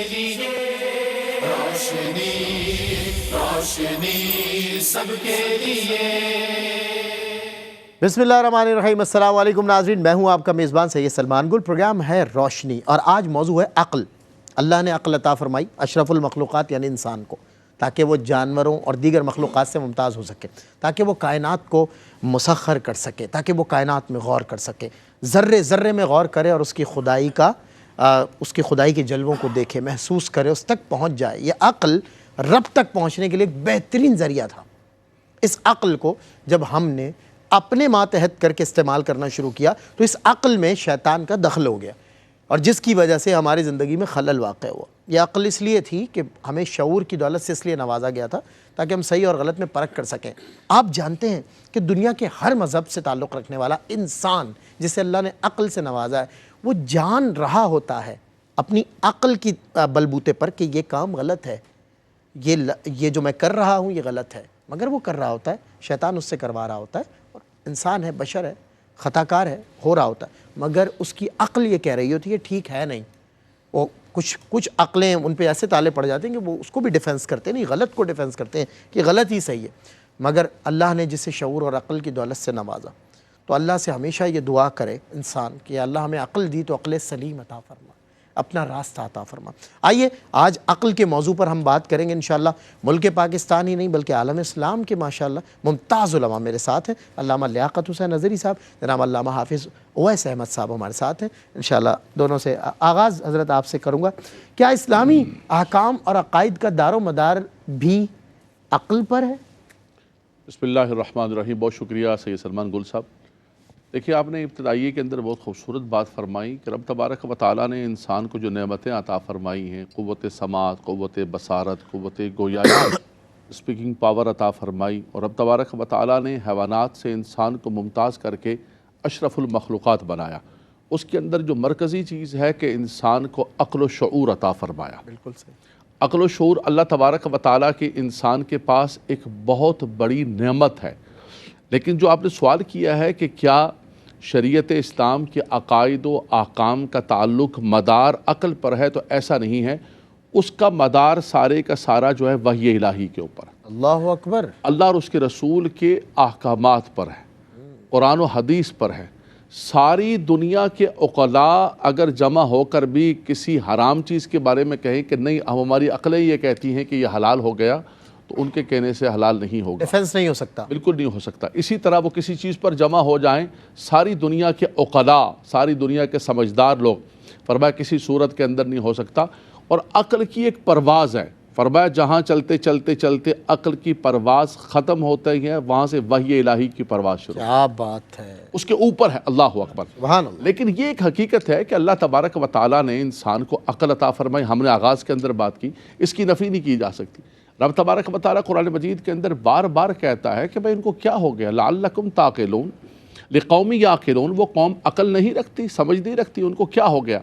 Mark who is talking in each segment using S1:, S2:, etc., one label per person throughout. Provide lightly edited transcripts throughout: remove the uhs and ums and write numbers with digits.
S1: روشنی روشنی سب کے لیے۔
S2: بسم اللہ الرحمن الرحیم۔ السلام علیکم ناظرین، میں ہوں آپ کا میزبان سید سلمان گل۔ پروگرام ہے روشنی اور آج موضوع ہے عقل۔ اللہ نے عقل عطا فرمائی اشرف المخلوقات یعنی انسان کو، تاکہ وہ جانوروں اور دیگر مخلوقات سے ممتاز ہو سکے، تاکہ وہ کائنات کو مسخر کر سکے، تاکہ وہ کائنات میں غور کر سکے، ذرے ذرے میں غور کرے اور اس کی خدائی کے جلووں کو دیکھے، محسوس کرے، اس تک پہنچ جائے۔ یہ عقل رب تک پہنچنے کے لیے ایک بہترین ذریعہ تھا۔ اس عقل کو جب ہم نے اپنے ماتحت کر کے استعمال کرنا شروع کیا تو اس عقل میں شیطان کا دخل ہو گیا، اور جس کی وجہ سے ہماری زندگی میں خلل واقع ہوا۔ یہ عقل اس لیے تھی کہ ہمیں شعور کی دولت سے اس لیے نوازا گیا تھا تاکہ ہم صحیح اور غلط میں پرکھ کر سکیں۔ آپ جانتے ہیں کہ دنیا کے ہر مذہب سے تعلق رکھنے والا انسان جسے اللہ نے عقل سے نوازا ہے، وہ جان رہا ہوتا ہے اپنی عقل کی بلبوتے پر کہ یہ کام غلط ہے، یہ جو میں کر رہا ہوں یہ غلط ہے، مگر وہ کر رہا ہوتا ہے، شیطان اس سے کروا رہا ہوتا ہے، اور انسان ہے، بشر ہے، خطا کار ہے، ہو رہا ہوتا ہے، مگر اس کی عقل یہ کہہ رہی ہوتی ہے ٹھیک ہے نہیں۔ وہ کچھ عقلیں ان پہ ایسے تالے پڑ جاتے ہیں کہ وہ اس کو بھی ڈیفینس کرتے ہیں، نہیں غلط کو ڈیفینس کرتے ہیں کہ غلط ہی صحیح ہے۔ مگر اللہ نے جسے شعور اور عقل کی دولت سے نوازا تو اللہ سے ہمیشہ یہ دعا کرے انسان کہ اللہ ہمیں عقل دی تو عقل سلیم عطا فرما، اپنا راستہ عطا فرما۔ آئیے آج عقل کے موضوع پر ہم بات کریں گے انشاءاللہ۔ ملک پاکستان ہی نہیں بلکہ عالم اسلام کے ماشاءاللہ ممتاز علماء میرے ساتھ ہیں۔ علامہ لیاقت حسین نظری صاحب، جناب علامہ حافظ اویس احمد صاحب ہمارے ساتھ ہیں۔ انشاءاللہ دونوں سے آغاز حضرت آپ سے کروں گا۔ کیا اسلامی احکام اور عقائد کا دار و مدار بھی عقل پر ہے؟
S3: بسم اللہ الرحمن الرحیم۔ بہت شکریہ سید سلمان گل صاحب۔ دیکھیے، آپ نے ابتدائیے کے اندر بہت خوبصورت بات فرمائی کہ رب تبارک و تعالیٰ نے انسان کو جو نعمتیں عطا فرمائی ہیں، قوت سماعت، قوت بصارت، قوت گویائی، اسپیکنگ پاور عطا فرمائی، اور رب تبارک و تعالیٰ نے حیوانات سے انسان کو ممتاز کر کے اشرف المخلوقات بنایا۔ اس کے اندر جو مرکزی چیز ہے کہ انسان کو عقل و شعور عطا فرمایا۔
S2: بالکل صحیح۔
S3: عقل و شعور اللہ تبارک و تعالیٰ کے انسان کے پاس ایک بہت بڑی نعمت ہے۔ لیکن جو آپ نے سوال کیا ہے کہ کیا شریعت اسلام کے عقائد و احکام کا تعلق مدار عقل پر ہے، تو ایسا نہیں ہے۔ اس کا مدار سارے کا سارا جو ہے وحی الہی کے اوپر،
S2: اللہ اکبر،
S3: اللہ اور اس کے رسول کے احکامات پر ہے، قرآن و حدیث پر ہے۔ ساری دنیا کے عقلاء اگر جمع ہو کر بھی کسی حرام چیز کے بارے میں کہیں کہ نہیں ہماری عقلیں یہ کہتی ہیں کہ یہ حلال ہو گیا، تو ان کے کہنے سے حلال نہیں ہوگا،
S2: ڈیفنس نہیں ہو سکتا،
S3: بالکل نہیں ہو سکتا۔ اسی طرح وہ کسی چیز پر جمع ہو جائیں، ساری دنیا کے عقلاء، ساری دنیا کے سمجھدار لوگ، فرمایا کسی صورت کے اندر نہیں ہو سکتا۔ اور عقل کی ایک پرواز ہے، فرمایا جہاں چلتے چلتے چلتے عقل کی پرواز ختم ہوتی ہے، وہاں سے وحی الہی کی پرواز شروع،
S2: کیا بات ہے،
S3: اس کے اوپر ہے۔ اللہ اکبر،
S2: سبحان اللہ۔
S3: لیکن یہ ایک حقیقت ہے کہ اللہ تبارک و تعالیٰ نے انسان کو عقل عطا فرمائی۔ ہم نے آغاز کے اندر بات کی، اس کی نفی نہیں کی جا سکتی۔ رب تبارک و تعالیٰ قرآن مجید کے اندر بار بار کہتا ہے کہ بھئی ان کو کیا ہو گیا، لعلکم تعقلون، لقوم یعقلون، وہ قوم عقل نہیں رکھتی، سمجھ نہیں رکھتی، ان کو کیا ہو گیا۔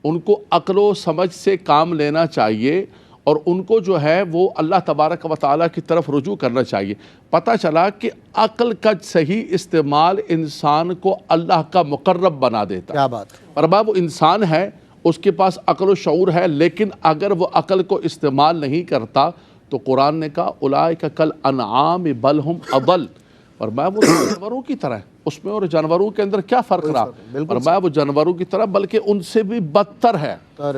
S3: ان کو عقل و سمجھ سے کام لینا چاہیے، اور ان کو جو ہے وہ اللہ تبارک و تعالیٰ کی طرف رجوع کرنا چاہیے۔ پتہ چلا کہ عقل کا صحیح استعمال انسان کو اللہ کا مقرب بنا دیتا ہے۔
S2: کیا بات،
S3: اور اب وہ انسان ہے، اس کے پاس عقل و شعور ہے، لیکن اگر وہ عقل کو استعمال نہیں کرتا تو قرآن نے کہا اولئک کالانعام بل ہم اضل، فرمایا وہ جانوروں کی طرح ہے۔ اس میں اور جانوروں کے اندر کیا فرق رہا؟ فرمایا وہ جانوروں کی طرح بلکہ ان سے بھی بدتر ہے۔ تو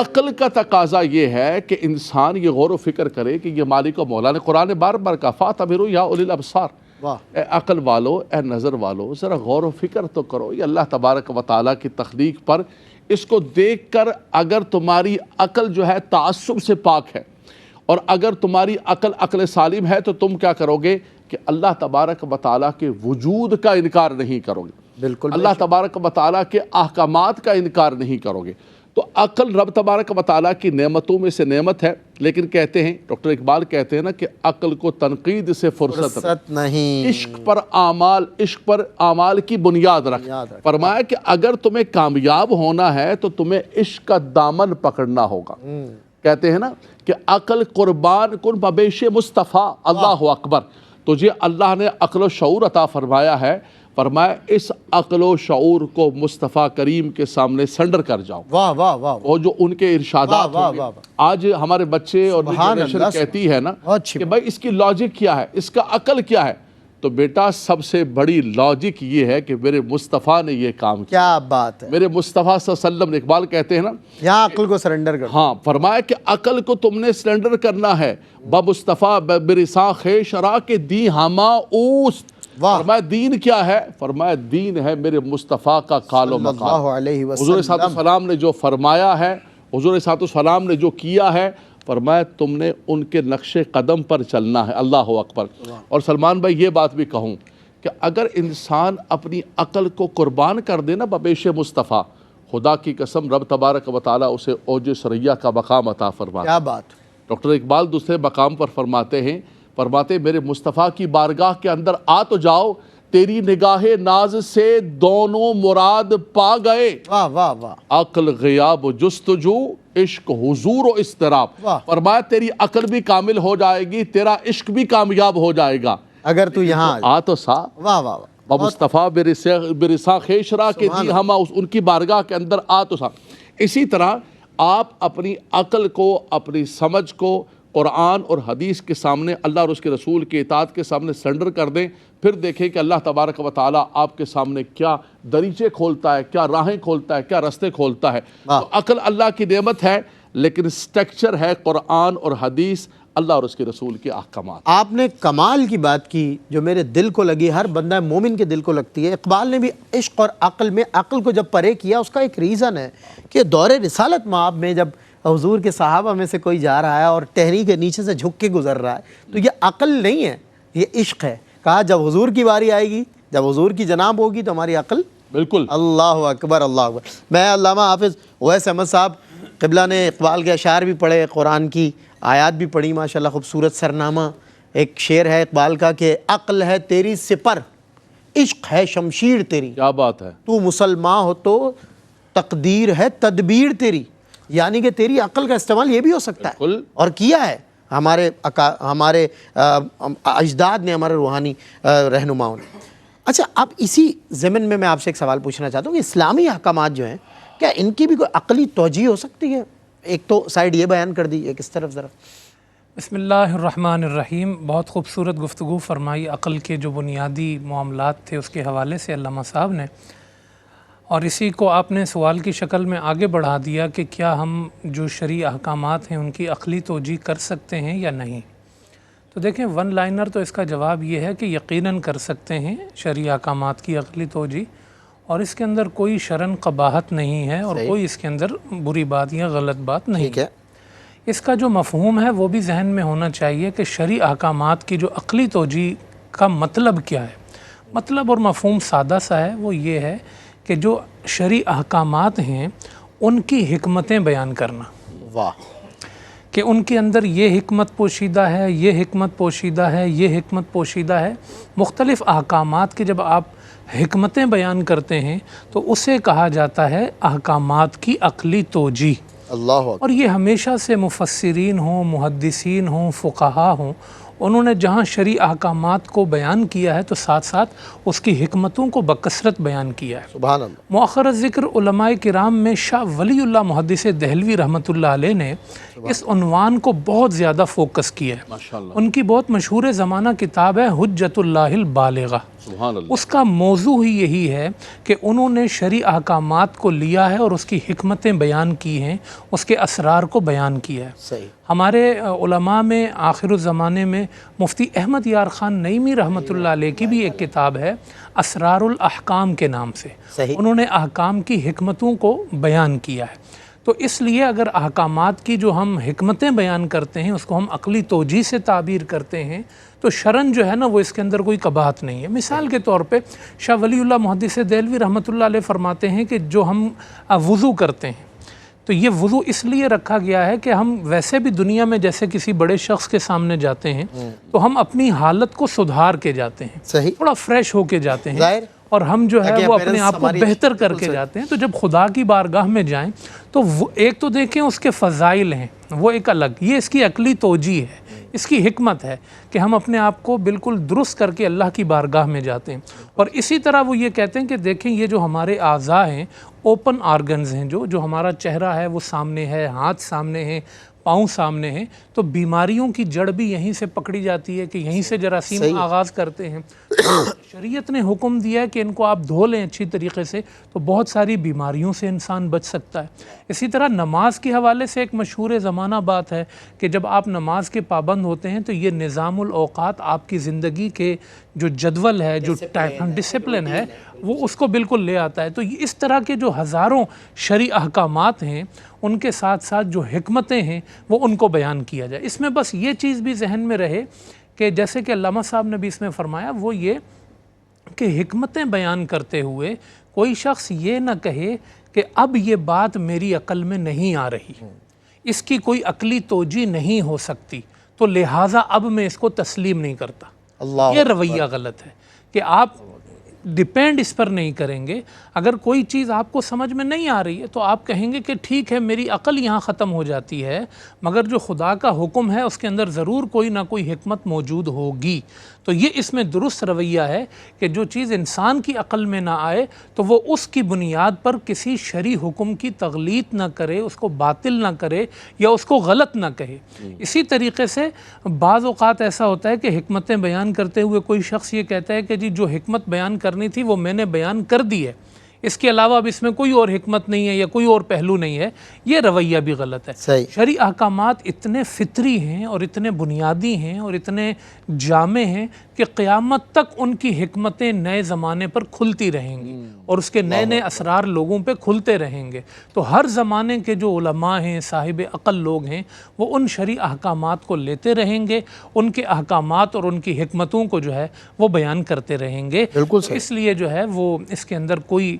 S3: عقل کا تقاضا یہ ہے کہ انسان یہ غور و فکر کرے کہ یہ مالک و مولا نے قرآن بار بار کہا فاعتبروا یا اولی الابصار، اے عقل والو، اے نظر والو، ذرا غور و فکر تو کرو یہ اللہ تبارک و تعالیٰ کی تخلیق پر۔ اس کو دیکھ کر اگر تمہاری عقل جو ہے تعصب سے پاک ہے، اور اگر تمہاری عقل سالم ہے، تو تم کیا کرو گے کہ اللہ تبارک و تعالیٰ کے وجود کا انکار نہیں کرو گے،
S2: بالکل
S3: اللہ تبارک و تعالیٰ کے احکامات کا انکار نہیں کرو گے۔ تو عقل رب تبارک و تعالیٰ کی نعمتوں میں سے نعمت ہے، لیکن کہتے ہیں ڈاکٹر اقبال کہتے ہیں نا کہ عقل کو تنقید سے فرصت
S2: نہیں،
S3: عشق پر اعمال کی بنیاد رکھ۔ فرمایا کہ اگر تمہیں کامیاب ہونا ہے تو تمہیں عشق کا دامن پکڑنا ہوگا۔ کہتے ہیں نا کہ عقل قربان کن ببیش مصطفیٰ، اللہ اکبر۔ تجھے اللہ نے عقل و شعور عطا فرمایا ہے، فرمایا اس عقل و شعور کو مصطفیٰ کریم کے سامنے سرنڈر کر جاؤ.
S2: واہ واہ واہ.
S3: وہ جو ان کے ارشادات
S2: واہ
S3: ہوں گے.
S2: واہ.
S3: آج ہمارے بچے اور جنریشن کہتی ہے نا کہ بھائی اس کی لاجک کیا ہے, اس کا عقل کیا ہے. تو بیٹا سب سے بڑی لاجک یہ ہے کہ میرے مصطفیٰ نے یہ کام کیا.
S2: کیا بات ہے.
S3: میرے مصطفیٰ صلی اللہ علیہ وسلم, اقبال کہتے ہیں نا
S2: یہاں عقل کو سرنڈر کر.
S3: ہاں, فرمایا کہ عقل کو تم نے سرنڈر کرنا ہے. مصطفیٰ برساں خیش را کے دی ہما اوست. فرمایا دین کیا ہے؟ فرمایا دین ہے میرے مصطفیٰ کا قال و مقال. حضور صلی اللہ علیہ وسلم نے جو فرمایا ہے, حضور صلی اللہ علیہ وسلم نے جو کیا ہے, فرمایا تم نے ان کے نقش قدم پر چلنا ہے. اللہ اکبر. اور سلمان بھائی یہ بات بھی کہوں کہ اگر انسان اپنی عقل کو قربان کر دے نا بپیش مصطفیٰ, خدا کی قسم رب تبارک و تعالیٰ اسے اوج ثریا کا مقام عطا فرماتا.
S2: کیا بات.
S3: ڈاکٹر اقبال دوسرے مقام پر فرماتے ہیں, فرماتے میرے مصطفیٰ کی بارگاہ کے اندر آ تو جاؤ, تیری نگاہ ناز سے دونوں مراد پا گئے.
S2: واہ واہ واہ.
S3: عقل غیاب و جستجو, عشق حضور و اضطراب. فرمایا تیری عقل بھی کامل ہو جائے گی, تیرا عشق بھی کامیاب ہو جائے گا
S2: اگر تو یہاں
S3: آ تو سا.
S2: واہ واہ واہ.
S3: مصطفیٰ برساں خیش را کے دی ہما, ان کی بارگاہ کے اندر آ تو سا. اسی طرح آپ اپنی عقل کو, اپنی سمجھ کو قرآن اور حدیث کے سامنے, اللہ اور اس کے رسول کے اطاعت کے سامنے سرنڈر کر دیں. پھر دیکھیں کہ اللہ تبارک و تعالیٰ آپ کے سامنے کیا دریچے کھولتا ہے, کیا راہیں کھولتا ہے, کیا رستے کھولتا ہے. تو عقل اللہ کی نعمت ہے, لیکن سٹرکچر ہے قرآن اور حدیث, اللہ اور اس کے رسول کے احکامات.
S2: آپ نے کمال کی بات کی جو میرے دل کو لگی, ہر بندہ مومن کے دل کو لگتی ہے. اقبال نے بھی عشق اور عقل میں عقل کو جب پرے کیا, اس کا ایک ریزن ہے کہ دور رسالت مآب میں جب حضور کے صحابہ میں سے کوئی جا رہا ہے اور ٹہنی کے نیچے سے جھک کے گزر رہا ہے, تو یہ عقل نہیں ہے, یہ عشق ہے. کہا جب حضور کی باری آئے گی, جب حضور کی جناب ہوگی تو ہماری عقل.
S3: بالکل.
S2: اللہ اکبر اللہ اکبر. میں علامہ حافظ اویس احمد صاحب قبلہ نے اقبال کے اشعار بھی پڑھے, قرآن کی آیات بھی پڑھی, ماشاءاللہ خوبصورت سرنامہ. ایک شعر ہے اقبال کا کہ عقل ہے تیری سپر, عشق ہے شمشیر تیری. کیا
S3: بات ہے.
S2: تو مسلمان ہو تو تقدیر ہے تدبیر تیری. یعنی کہ تیری عقل کا استعمال یہ بھی ہو سکتا ہے, اور کیا ہے ہمارے اجداد نے, ہمارے روحانی رہنماؤں نے. اچھا, اب اسی ضمن میں آپ سے ایک سوال پوچھنا چاہتا ہوں کہ اسلامی احکامات جو ہیں, کیا ان کی بھی کوئی عقلی توجیہ ہو سکتی ہے؟ ایک تو سائڈ یہ بیان کر دی, ایک اس طرف ذرا.
S4: بسم اللہ الرحمن الرحیم. بہت خوبصورت گفتگو فرمائی عقل کے جو بنیادی معاملات تھے اس کے حوالے سے علامہ صاحب نے, اور اسی کو آپ نے سوال کی شکل میں آگے بڑھا دیا کہ کیا ہم جو شرعی احکامات ہیں ان کی عقلی توجیہ کر سکتے ہیں یا نہیں. تو دیکھیں ون لائنر تو اس کا جواب یہ ہے کہ یقیناً کر سکتے ہیں شرعی احکامات کی عقلی توجیہ, اور اس کے اندر کوئی شرعاً قباحت نہیں ہے اور کوئی اس کے اندر بری بات یا غلط بات نہیں ہے. اس کا جو مفہوم ہے وہ بھی ذہن میں ہونا چاہیے کہ شرعی احکامات کی جو عقلی توجیہ کا مطلب کیا ہے. مطلب اور مفہوم سادہ سا ہے, وہ یہ ہے کہ جو شرعی احکامات ہیں ان کی حکمتیں بیان کرنا.
S2: واہ.
S4: کہ ان کے اندر یہ حکمت پوشیدہ ہے, یہ حکمت پوشیدہ ہے, یہ حکمت پوشیدہ ہے. مختلف احکامات کی جب آپ حکمتیں بیان کرتے ہیں تو اسے کہا جاتا ہے احکامات کی عقلی توجیہ.
S2: اللہ.
S4: اور یہ ہمیشہ سے مفسرین ہوں, محدثین ہوں, فقہا ہوں, انہوں نے جہاں شرعی احکامات کو بیان کیا ہے تو ساتھ ساتھ اس کی حکمتوں کو بکثرت بیان کیا ہے.
S2: سبحان اللہ.
S4: مؤخر ذکر علماء کرام میں شاہ ولی اللہ محدث دہلوی رحمۃ اللہ علیہ نے اس عنوان کو بہت زیادہ فوکس کیا ہے.
S3: ماشاءاللہ.
S4: ان کی بہت مشہور زمانہ کتاب ہے حجت اللہ البالغہ.
S3: سبحان اللہ.
S4: اس کا موضوع ہی یہی ہے کہ انہوں نے شرعی احکامات کو لیا ہے اور اس کی حکمتیں بیان کی ہیں, اس کے اسرار کو بیان کیا ہے.
S2: صحیح.
S4: ہمارے علماء میں آخر الزمانے میں مفتی احمد یار خان نعیمی رحمۃ اللہ علیہ کی بھی ایک کتاب ہے اسرار الاحکام کے نام سے.
S2: صحیح.
S4: انہوں نے احکام کی حکمتوں کو بیان کیا ہے. تو اس لیے اگر احکامات کی جو ہم حکمتیں بیان کرتے ہیں اس کو ہم عقلی توجیہ سے تعبیر کرتے ہیں تو شرعاً جو ہے نا وہ اس کے اندر کوئی قباحت نہیں ہے. مثال کے طور پہ شاہ ولی اللہ محدث دہلوی رحمۃ اللہ علیہ فرماتے ہیں کہ جو ہم وضو کرتے ہیں تو یہ وضو اس لیے رکھا گیا ہے کہ ہم ویسے بھی دنیا میں جیسے کسی بڑے شخص کے سامنے جاتے ہیں تو ہم اپنی حالت کو سدھار کے جاتے ہیں,
S2: صحیح,
S4: تھوڑا فریش ہو کے جاتے ہیں,
S2: ظاہر,
S4: اور ہم جو ہے وہ اپنے آپ کو بہتر کر کے جاتے ہیں. تو جب خدا کی بارگاہ میں جائیں تو ایک تو دیکھیں اس کے فضائل ہیں وہ ایک الگ, یہ اس کی عقلی توجیہ ہے, اس کی حکمت ہے کہ ہم اپنے آپ کو بالکل درست کر کے اللہ کی بارگاہ میں جاتے ہیں. اور اسی طرح وہ یہ کہتے ہیں کہ دیکھیں یہ جو ہمارے اعضاء ہیں اوپن آرگنز ہیں، جو ہمارا چہرہ ہے وہ سامنے ہے، ہاتھ سامنے ہیں، پاؤں سامنے ہیں، تو بیماریوں کی جڑ بھی یہیں سے پکڑی جاتی ہے کہ یہیں سے جراثیم آغاز کرتے ہیں. شریعت نے حکم دیا ہے کہ ان کو آپ دھو لیں اچھی طریقے سے تو بہت ساری بیماریوں سے انسان بچ سکتا ہے. اسی طرح نماز کے حوالے سے ایک مشہور زمانہ بات ہے کہ جب آپ نماز کے پابند ہوتے ہیں تو یہ نظام الاوقات آپ کی زندگی کے جو جدول ہے، جو ڈسپلن ہے، وہ اس کو بالکل لے آتا ہے. تو اس طرح کے جو ہزاروں شرعی احکامات ہیں ان کے ساتھ ساتھ جو حکمتیں ہیں وہ ان کو بیان کیا جائے. اس میں بس یہ چیز بھی ذہن میں رہے کہ جیسے کہ علامہ صاحب نے بھی اس میں فرمایا وہ یہ کہ حکمتیں بیان کرتے ہوئے کوئی شخص یہ نہ کہے کہ اب یہ بات میری عقل میں نہیں آ رہی، اس کی کوئی عقلی توجیہ نہیں ہو سکتی، تو لہٰذا اب میں اس کو تسلیم نہیں کرتا. یہ رویہ غلط ہے کہ آپ ڈیپینڈ اس پر نہیں کریں گے. اگر کوئی چیز آپ کو سمجھ میں نہیں آ رہی ہے تو آپ کہیں گے کہ ٹھیک ہے میری عقل یہاں ختم ہو جاتی ہے، مگر جو خدا کا حکم ہے اس کے اندر ضرور کوئی نہ کوئی حکمت موجود ہوگی. تو یہ اس میں درست رویہ ہے کہ جو چیز انسان کی عقل میں نہ آئے تو وہ اس کی بنیاد پر کسی شرعی حکم کی تغلیط نہ کرے، اس کو باطل نہ کرے یا اس کو غلط نہ کہے. اسی طریقے سے بعض اوقات ایسا ہوتا ہے کہ حکمتیں بیان کرتے ہوئے کوئی شخص یہ کہتا ہے کہ جی جو حکمت بیان کرنی تھی وہ میں نے بیان کر دی ہے، اس کے علاوہ اب اس میں کوئی اور حکمت نہیں ہے یا کوئی اور پہلو نہیں ہے. یہ رویہ بھی غلط ہے. شرعی احکامات اتنے فطری ہیں اور اتنے بنیادی ہیں اور اتنے جامع ہیں کہ قیامت تک ان کی حکمتیں نئے زمانے پر کھلتی رہیں گی اور اس کے نئے نئے اسرار لوگوں پہ کھلتے رہیں گے. تو ہر زمانے کے جو علماء ہیں، صاحب عقل لوگ ہیں، وہ ان شرعی احکامات کو لیتے رہیں گے، ان کے احکامات اور ان کی حکمتوں کو جو ہے وہ بیان کرتے رہیں گے. اس لیے جو ہے وہ اس کے اندر کوئی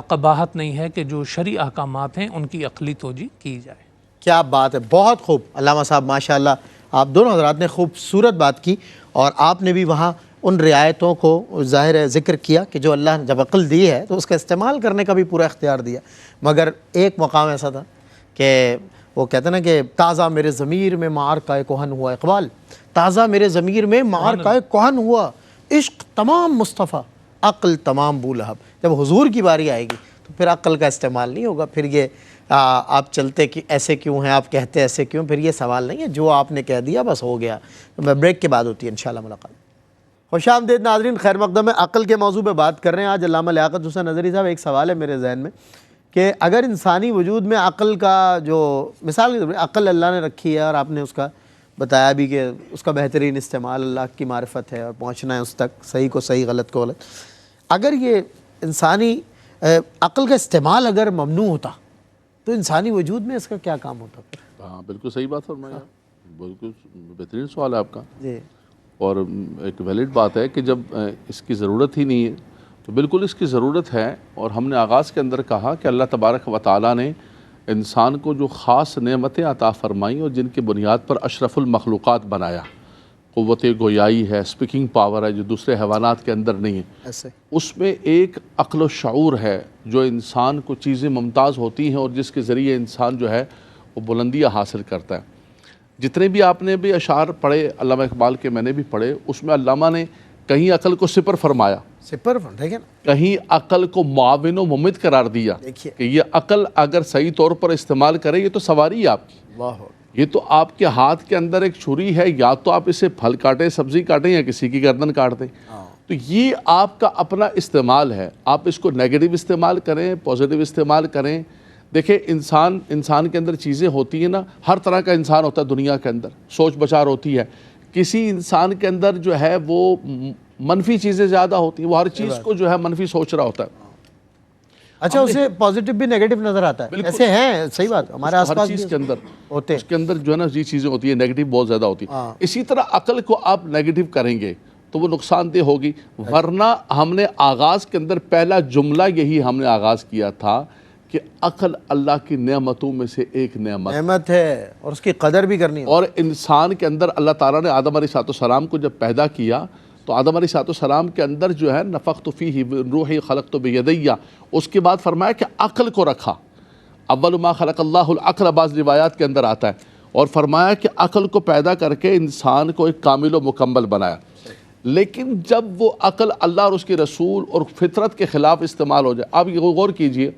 S4: قباحت نہیں ہے کہ جو شرعی احکامات ہیں ان کی عقلی توجیہ کی جائے.
S2: کیا بات ہے، بہت خوب علامہ صاحب، ماشاءاللہ آپ دونوں حضرات نے خوبصورت بات کی اور آپ نے بھی وہاں ان رعایتوں کو ظاہر ہے ذکر کیا کہ جو اللہ نے جب عقل دی ہے تو اس کا استعمال کرنے کا بھی پورا اختیار دیا. مگر ایک مقام ایسا تھا کہ وہ کہتے ہیں نا کہ تازہ میرے ضمیر میں معرکہ کہن ہوا، اقبال، تازہ میرے ضمیر میں معرکہ کہن ہوا، عشق تمام مصطفیٰ عقل تمام بو لہب. جب حضور کی باری آئے گی تو پھر عقل کا استعمال نہیں ہوگا. پھر یہ آپ چلتے کہ ایسے کیوں ہیں، آپ کہتے ایسے کیوں، پھر یہ سوال نہیں ہے، جو آپ نے کہہ دیا بس ہو گیا. بریک کے بعد ہوتی ہے انشاءاللہ ملاقات. خوش آمدید ناظرین، خیر مقدم ہے. عقل کے موضوع پہ بات کر رہے ہیں آج. علامہ لیاقت حسین نظری صاحب، ایک سوال ہے میرے ذہن میں کہ اگر انسانی وجود میں عقل کا جو مثال کے طور پر عقل اللہ نے رکھی ہے اور آپ نے اس کا بتایا بھی کہ اس کا بہترین استعمال اللہ کی معرفت ہے اور پہنچنا ہے اس تک، صحیح کو صحیح، غلط کو غلط. اگر یہ انسانی عقل کا استعمال اگر ممنوع ہوتا تو انسانی وجود میں اس کا کیا کام ہوتا پھر؟
S3: ہاں بالکل صحیح بات فرمایا، بالکل بہترین سوال ہے آپ کا.
S2: جی.
S3: اور ایک ویلڈ بات ہے کہ جب اس کی ضرورت ہی نہیں ہے تو بالکل اس کی ضرورت ہے. اور ہم نے آغاز کے اندر کہا کہ اللہ تبارک و تعالیٰ نے انسان کو جو خاص نعمتیں عطا فرمائیں اور جن کی بنیاد پر اشرف المخلوقات بنایا، قوت گویائی ہے، اسپیکنگ پاور ہے جو دوسرے حیوانات کے اندر نہیں ہے، اس میں ایک عقل و شعور ہے جو انسان کو چیزیں ممتاز ہوتی ہیں اور جس کے ذریعے انسان جو ہے وہ بلندیاں حاصل کرتا ہے. جتنے بھی آپ نے بھی اشعار پڑھے علامہ اقبال کے، میں نے بھی پڑھے، اس میں علامہ نے کہیں عقل کو صفر فرمایا، کہیں عقل کو معاون و ممد قرار دیا کہ یہ عقل اگر صحیح طور پر استعمال کرے یہ تو سواری ہے آپ کی، یہ تو آپ کے ہاتھ کے اندر ایک چھری ہے، یا تو آپ اسے پھل کاٹیں، سبزی کاٹیں، یا کسی کی گردن کاٹ دیں. تو یہ آپ کا اپنا استعمال ہے. آپ اس کو نیگیٹو استعمال کریں، پازیٹیو استعمال کریں. دیکھیں انسان کے اندر چیزیں ہوتی ہیں نا، ہر طرح کا انسان ہوتا ہے دنیا کے اندر، سوچ بچار ہوتی ہے. کسی انسان کے اندر جو ہے وہ منفی چیزیں زیادہ ہوتی ہیں، وہ ہر چیز کو جو ہے منفی سوچ رہا ہوتا ہے.
S2: اچھا، اسے پازیٹیو بھی نیگیٹو نظر آتا ہے. ایسے ہیں، صحیح بات، ہمارے آس پاس
S3: چیز کے اندر
S2: ہوتے ہیں،
S3: اس کے اندر جو ہے نا یہ چیزیں ہوتی ہیں، نیگیٹو بہت زیادہ ہوتی ہیں. اسی طرح عقل کو آپ نیگیٹو کریں گے تو وہ نقصان دہ ہوگی. ورنہ ہم نے آغاز کے اندر پہلا جملہ یہی ہم نے آغاز کیا تھا کہ عقل اللہ کی نعمتوں میں سے ایک نعمت
S2: ہے اور اس کی قدر بھی کرنی ہے.
S3: اور انسان کے اندر اللہ تعالیٰ نے آدم علیہ السلام کو جب پیدا کیا تو آدم علیہ السلام کے اندر جو ہے نفخت فیہ من روحی خلقت بیدیہ، اس کے بعد فرمایا کہ عقل کو رکھا. اول ما خلق اللہ العقل، بعض روایات کے اندر آتا ہے. اور فرمایا کہ عقل کو پیدا کر کے انسان کو ایک کامل و مکمل بنایا، لیکن جب وہ عقل اللہ اور اس کے رسول اور فطرت کے خلاف استعمال ہو جائے، آپ یہ غور کیجئے،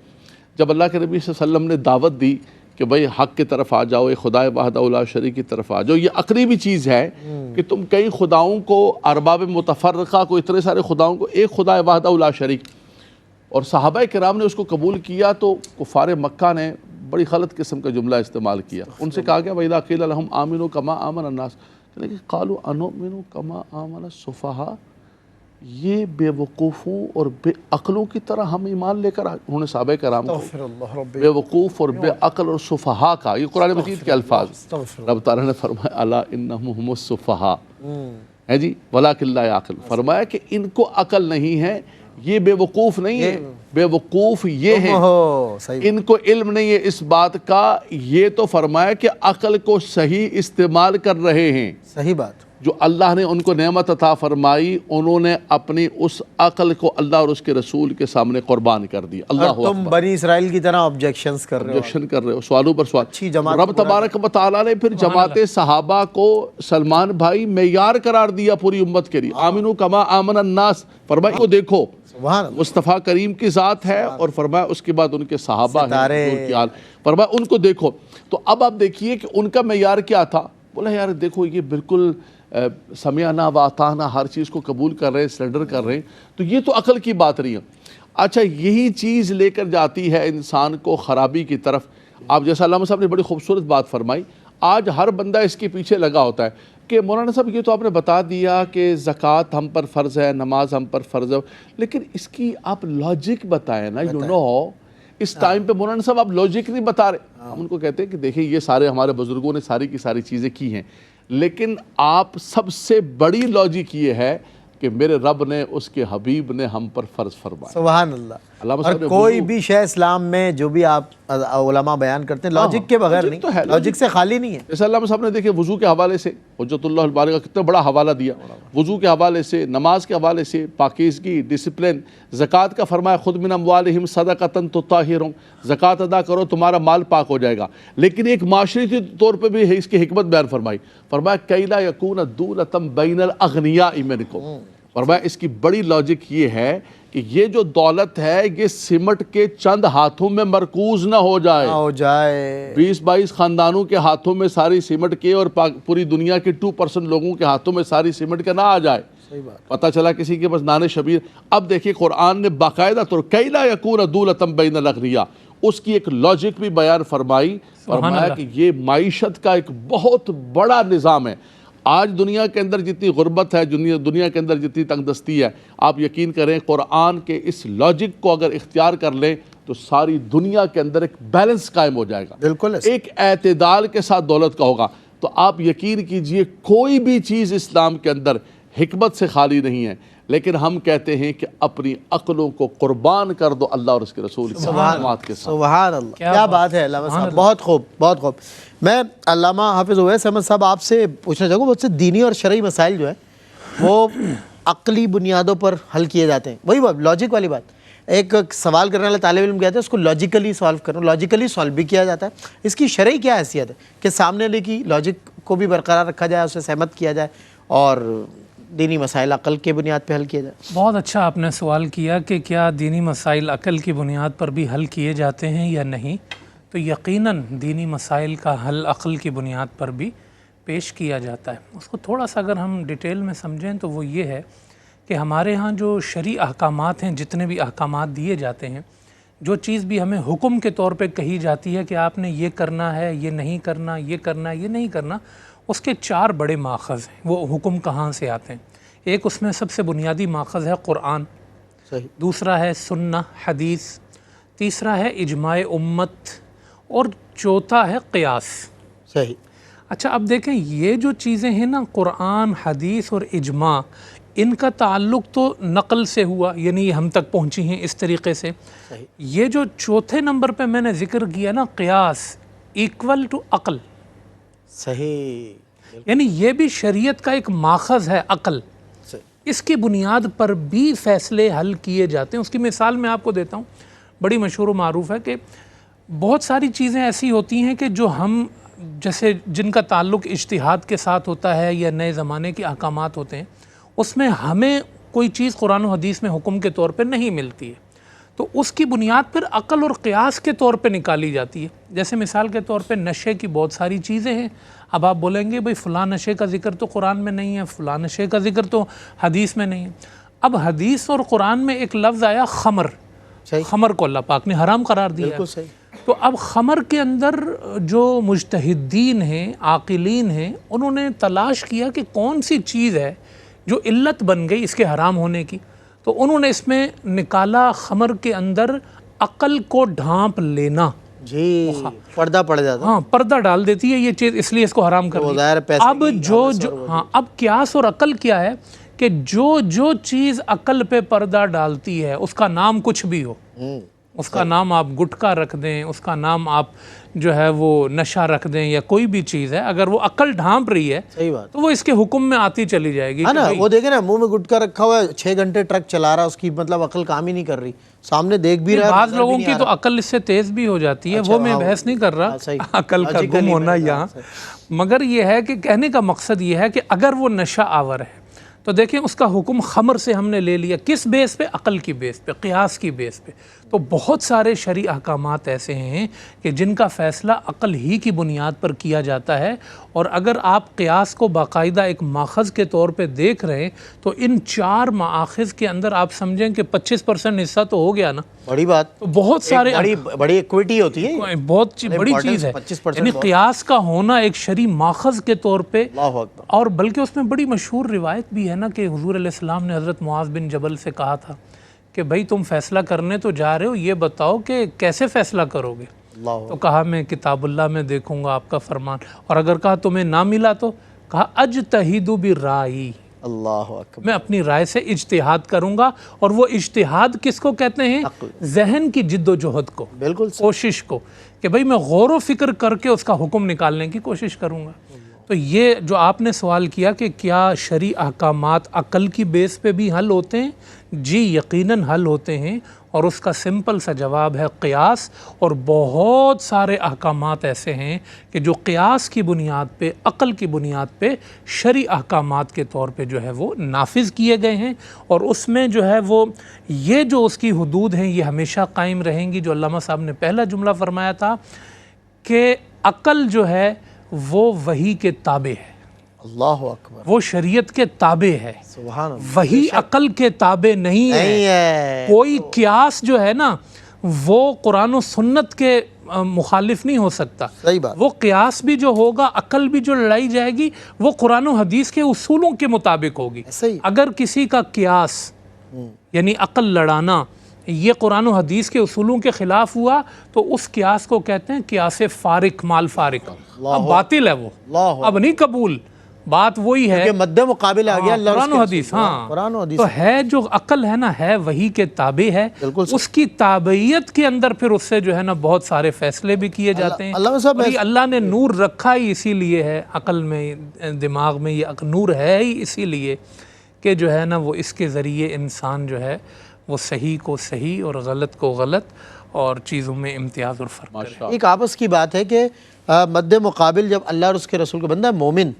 S3: جب اللہ کے نبی صلی اللہ علیہ وسلم نے دعوت دی کہ بھئی حق کی طرف آ جاؤ، ایک خدائے وحدہ لا شریک کی طرف آ جاؤ، یہ عقلی بھی چیز ہے کہ تم کئی خداؤں کو، ارباب متفرقہ کو، اتنے سارے خداؤں کو ایک خدائے وحدہ لا شریک، اور صحابہ کرام نے اس کو قبول کیا تو کفار مکہ نے بڑی غلط قسم کا جملہ استعمال کیا، ان سے کہا گیا وَإِذَا قِيلَ لَهُمْ آمِنُوا كَمَا آمَنَ النَّاسُ، لیکن قَالُوا أَنُؤْمِنُ كَمَا آمَنَ السُّفَهَاءُ، یہ بے وقوفوں اور بے عقلوں کی طرح ہم ایمان لے کر انہوں نے صحابہ کرام کو بے وقوف اور بے عقل اور سفہاء کا، یہ قرآن مجید کے الفاظ، رب تعالیٰ نے فرمایا الا انہم ہم السفہاء ہے جی ولکن لا یعقلون، فرمایا کہ ان کو عقل نہیں ہے، یہ بے وقوف نہیں ہے، بے وقوف یہ ہیں، ان کو علم نہیں ہے اس بات کا، یہ تو فرمایا کہ عقل کو صحیح استعمال کر رہے ہیں،
S2: صحیح بات،
S3: جو اللہ نے ان کو نعمت عطا فرمائی انہوں نے اپنی اس عقل کو اللہ اور اس کے رسول کے سامنے قربان کر دی۔ اللہ
S2: اور تم بنی اسرائیل کی طرح آبجیکشنز کر رہے ہو،
S3: آبجیکشن کر رہے ہو، سوالوں پر سوال۔
S2: اچھی جماعت
S3: رب تبارک و تعالیٰ نے پھر جماعت صحابہ کو سلمان بھائی معیار قرار دیا پوری امت کے لیے، آمنو کما آمن الناس، فرمایا کو دیکھو
S2: سبحان اللہ،
S3: مصطفیٰ کریم کی ذات ہے، اور فرمایا اس کے بعد ان کے صحابہ ہیں حضور کی آل، فرمایا ان کو دیکھو۔ تو اب آپ دیکھیے کہ ان کا معیار کیا تھا، بولا یار دیکھو یہ بالکل سمعنا و اطعنا، ہر چیز کو قبول کر رہے ہیں، سرنڈر کر رہے ہیں، تو یہ تو عقل کی بات نہیں ہے۔ اچھا یہی چیز لے کر جاتی ہے انسان کو خرابی کی طرف۔ آپ جیسا علامہ صاحب نے بڑی خوبصورت بات فرمائی، آج ہر بندہ اس کے پیچھے لگا ہوتا ہے کہ مولانا صاحب یہ تو آپ نے بتا دیا کہ زکوٰۃ ہم پر فرض ہے، نماز ہم پر فرض ہے، لیکن اس کی آپ لاجک بتائیں نا، یو نو اس ٹائم پہ مولانا صاحب آپ لاجک نہیں بتا رہے۔ ہم ان کو کہتے ہیں کہ دیکھیں یہ سارے ہمارے بزرگوں نے ساری کی ساری چیزیں کی ہیں، لیکن آپ سب سے بڑی لاجک یہ ہے کہ میرے رب نے، اس کے حبیب نے ہم پر فرض فرمایا۔
S2: سبحان اللہ۔
S3: علامہ
S2: اور
S3: صاحب نے
S2: کوئی بھی شے اسلام میں جو بھی آپ علماء بیان کرتے ہیں لاجک کے بغیر
S3: لاجک تو ہے،
S2: نہیں، لاجک سے خالی نہیں ہے۔
S3: جیسے علامہ صاحب نے دیکھے وضو کے حوالے سے حجت اللہ الباری کا کتنا بڑا حوالہ دیا، وضو کے حوالے سے، نماز کے حوالے سے، پاکیزگی، ڈسپلن، زکوٰۃ کا فرمایا خذ من اموالہم صدقۃ تطہرہم، زکوٰۃ ادا کرو تمہارا مال پاک ہو جائے گا، لیکن ایک معاشرتی طور پہ بھی اس کی حکمت بیان فرمائی، فرمایا کی لا یکون دولۃ بین الاغنیاء منکم، فرمایا اس کی بڑی لاجک یہ ہے کہ یہ جو دولت ہے یہ سمٹ کے چند ہاتھوں میں مرکوز نہ ہو جائے، 20-22 خاندانوں کے ہاتھوں میں ساری سمٹ کے، اور پوری دنیا کے 2% لوگوں کے ہاتھوں میں ساری سمٹ کے نہ آ جائے۔ پتہ چلا کسی کے پاس نان شبیر۔ اب دیکھیں قرآن نے باقاعدہ طور کی لا یکون دولۃ بین الاغنیاء، اس کی ایک لاجک بھی بیان فرمائی، فرمایا کہ یہ معیشت کا ایک بہت بڑا نظام ہے۔ آج دنیا کے اندر جتنی غربت ہے، دنیا کے اندر جتنی تنگ دستی ہے، آپ یقین کریں قرآن کے اس لاجک کو اگر اختیار کر لیں تو ساری دنیا کے اندر ایک بیلنس قائم ہو جائے گا،
S2: بالکل
S3: ایک اعتدال کے ساتھ دولت کا ہوگا۔ تو آپ یقین کیجئے کوئی بھی چیز اسلام کے اندر حکمت سے خالی نہیں ہے، لیکن ہم کہتے ہیں کہ اپنی عقلوں کو قربان کر دو اللہ اور اس کے رسول کی تعلیمات کے ساتھ۔
S2: سبحان اللہ، کیا بات ہے علامہ صاحب، بہت خوب بہت خوب۔ میں علامہ حافظ اویس احمد صاحب آپ سے پوچھنا چاہوں گا، بہت سے دینی اور شرعی مسائل جو ہیں وہ عقلی بنیادوں پر حل کیے جاتے ہیں، وہی بات لاجک والی بات، ایک سوال کرنے والا طالب علم کہتے ہیں اس کو لاجیکلی سالو کرو، لاجیکلی سالو بھی کیا جاتا ہے۔ اس کی شرعی کیا حیثیت ہے کہ سامنے والے کی لاجک کو بھی برقرار رکھا جائے، اسے سہمت کیا جائے، اور دینی مسائل عقل کے بنیاد پہ حل کیا جائے؟
S4: بہت اچھا آپ نے سوال کیا کہ کیا دینی مسائل عقل کی بنیاد پر بھی حل کیے جاتے ہیں یا نہیں، تو یقیناً دینی مسائل کا حل عقل کی بنیاد پر بھی پیش کیا جاتا ہے۔ اس کو تھوڑا سا اگر ہم ڈیٹیل میں سمجھیں تو وہ یہ ہے کہ ہمارے ہاں جو شرعی احکامات ہیں، جتنے بھی احکامات دیے جاتے ہیں، جو چیز بھی ہمیں حکم کے طور پہ کہی جاتی ہے کہ آپ نے یہ کرنا ہے، یہ نہیں کرنا، یہ کرنا ہے، یہ نہیں کرنا، اس کے 4 بڑے ماخذ ہیں۔ وہ حکم کہاں سے آتے ہیں؟ ایک اس میں سب سے بنیادی ماخذ ہے قرآن،
S2: صحیح،
S4: دوسرا ہے سنہ حدیث، تیسرا ہے اجماع امت، اور چوتھا ہے قیاس۔
S2: صحیح۔
S4: اچھا اب دیکھیں یہ جو چیزیں ہیں نا، قرآن، حدیث اور اجماع، ان کا تعلق تو نقل سے ہوا، یعنی یہ ہم تک پہنچی ہیں اس طریقے سے۔ یہ جو چوتھے نمبر پہ میں نے ذکر کیا نا، قیاس ایکول ٹو عقل،
S2: صحیح،
S4: یعنی یہ بھی شریعت کا ایک ماخذ ہے عقل، اس کی بنیاد پر بھی فیصلے حل کیے جاتے ہیں۔ اس کی مثال میں آپ کو دیتا ہوں، بڑی مشہور و معروف ہے کہ بہت ساری چیزیں ایسی ہوتی ہیں کہ جو ہم جیسے جن کا تعلق اجتہاد کے ساتھ ہوتا ہے یا نئے زمانے کے احکامات ہوتے ہیں، اس میں ہمیں کوئی چیز قرآن و حدیث میں حکم کے طور پہ نہیں ملتی ہے، تو اس کی بنیاد پھر عقل اور قیاس کے طور پہ نکالی جاتی ہے۔ جیسے مثال کے طور پہ نشے کی بہت ساری چیزیں ہیں، اب آپ بولیں گے بھئی فلاں نشے کا ذکر تو قرآن میں نہیں ہے، فلاں نشے کا ذکر تو حدیث میں نہیں ہے۔ اب حدیث اور قرآن میں ایک لفظ آیا خمر، خمر کو اللہ پاک نے حرام قرار دیا ہے۔
S2: بالکل صحیح۔
S4: تو اب خمر کے اندر جو مجتہدین ہیں، عاقلین ہیں، انہوں نے تلاش کیا کہ کون سی چیز ہے جو علت بن گئی اس کے حرام ہونے کی، تو انہوں نے اس میں نکالا خمر کے اندر عقل کو ڈھانپ لینا۔
S2: جی پردہ پڑ جاتا،
S4: ہاں پردہ ڈال دیتی ہے یہ چیز، اس لیے اس کو حرام کر دیا۔ اب اب قیاس اور عقل کیا ہے کہ جو چیز عقل پہ پردہ ڈالتی ہے اس کا نام کچھ بھی ہو، اس کا نام آپ گٹکا رکھ دیں، اس کا نام آپ جو ہے وہ نشہ رکھ دیں، یا کوئی بھی چیز ہے، اگر وہ عقل ڈھانپ رہی ہے
S2: صحیح بات
S4: تو وہ اس کے حکم میں آتی چلی جائے گی۔
S2: ہے نا، وہ دیکھیں نا منہ میں گٹکا رکھا ہوا ہے، 6 گھنٹے ٹرک چلا رہا، اس کی مطلب عقل کام ہی نہیں کر رہی، سامنے دیکھ بھی رہا ہے،
S4: بعض لوگوں کی تو عقل اس سے تیز بھی ہو جاتی ہے، وہ میں بحث نہیں کر رہا عقل کا گم ہونا یہاں، مگر یہ ہے کہ کہنے کا مقصد یہ ہے کہ اگر وہ نشہ آور ہے تو دیکھیں اس کا حکم خمر سے ہم نے لے لیا، کس بیس پہ؟ عقل کی بیس پہ، قیاس کی بیس پہ۔ تو بہت سارے شرعی احکامات ایسے ہیں کہ جن کا فیصلہ عقل ہی کی بنیاد پر کیا جاتا ہے، اور اگر آپ قیاس کو باقاعدہ ایک ماخذ کے طور پہ دیکھ رہے ہیں تو ان 4 مآخذ کے اندر آپ سمجھیں کہ 25% حصہ تو ہو گیا نا،
S2: بڑی بات،
S4: تو بہت سارے
S2: بڑی ایکویٹی ہوتی ہے،
S4: بہت بڑی چیز ہے، یعنی قیاس کا ہونا ایک شرعی ماخذ کے طور پہ۔
S2: اللہ اکبر۔
S4: اور بلکہ اس میں بڑی مشہور روایت بھی ہے نا کہ حضور علیہ السلام نے حضرت معاذ بن جبل سے کہا تھا کہ بھائی تم فیصلہ کرنے تو جا رہے ہو، یہ بتاؤ کہ کیسے فیصلہ کرو گے؟ تو کہا میں کتاب اللہ میں دیکھوں گا آپ کا فرمان، اور اگر کہا تمہیں نہ ملا تو کہا اجتہد برائے،
S2: اللہ اکبر،
S4: میں اپنی رائے سے اجتہاد کروں گا، اور وہ اجتہاد کس کو کہتے ہیں؟ ذہن کی جد و جہد کو،
S2: بالکل
S4: کوشش کو، کہ بھئی میں غور و فکر کر کے اس کا حکم نکالنے کی کوشش کروں گا۔ تو یہ جو آپ نے سوال کیا کہ کیا شرعی احکامات عقل کی بیس پہ بھی حل ہوتے ہیں؟ جی یقیناً حل ہوتے ہیں، اور اس کا سمپل سا جواب ہے قیاس، اور بہت سارے احکامات ایسے ہیں کہ جو قیاس کی بنیاد پہ، عقل کی بنیاد پہ شرعی احکامات کے طور پہ جو ہے وہ نافذ کیے گئے ہیں، اور اس میں جو ہے وہ یہ جو اس کی حدود ہیں یہ ہمیشہ قائم رہیں گی، جو علامہ صاحب نے پہلا جملہ فرمایا تھا کہ عقل جو ہے وہ وحی کے تابع ہے،
S2: اللہ اکبر،
S4: وہ شریعت کے تابع ہے،
S2: سبحان اللہ،
S4: وہی عقل کے تابع نہیں ہے۔ کوئی قیاس جو ہے نا وہ قرآن و سنت کے مخالف نہیں ہو سکتا،
S2: صحیح بات،
S4: وہ قیاس بھی جو ہوگا، عقل بھی جو لڑائی جائے گی، وہ قرآن و حدیث کے اصولوں کے مطابق ہوگی۔
S2: صحیح،
S4: اگر کسی کا قیاس یعنی عقل لڑانا یہ قرآن و حدیث کے اصولوں کے خلاف ہوا تو اس قیاس کو کہتے ہیں قیاس فارق مال فارق، اب باطل ہے وہ، اب نہیں قبول، بات وہی ہے
S2: کہ مد مقابل آ گیا اللہ
S4: قرآن و حدیث۔ ہاں
S2: قرآن و حدیث
S4: تو ہے جو عقل ہے نا، ہے وہی کے تابع ہے، اس کی تابعیت کے اندر پھر اس سے جو ہے نا بہت سارے فیصلے بھی کیے جاتے ہیں، اور یہ اللہ نے نور رکھا ہی اسی لیے ہے عقل میں، دماغ میں، یہ نور ہے ہی اسی لیے کہ جو ہے نا وہ اس کے ذریعے انسان جو ہے وہ صحیح کو صحیح اور غلط کو غلط اور چیزوں میں امتیاز اور فرق کرے۔
S2: ایک آپس کی بات ہے کہ مد مقابل جب اللہ اور اس کے رسول کا بندہ مومن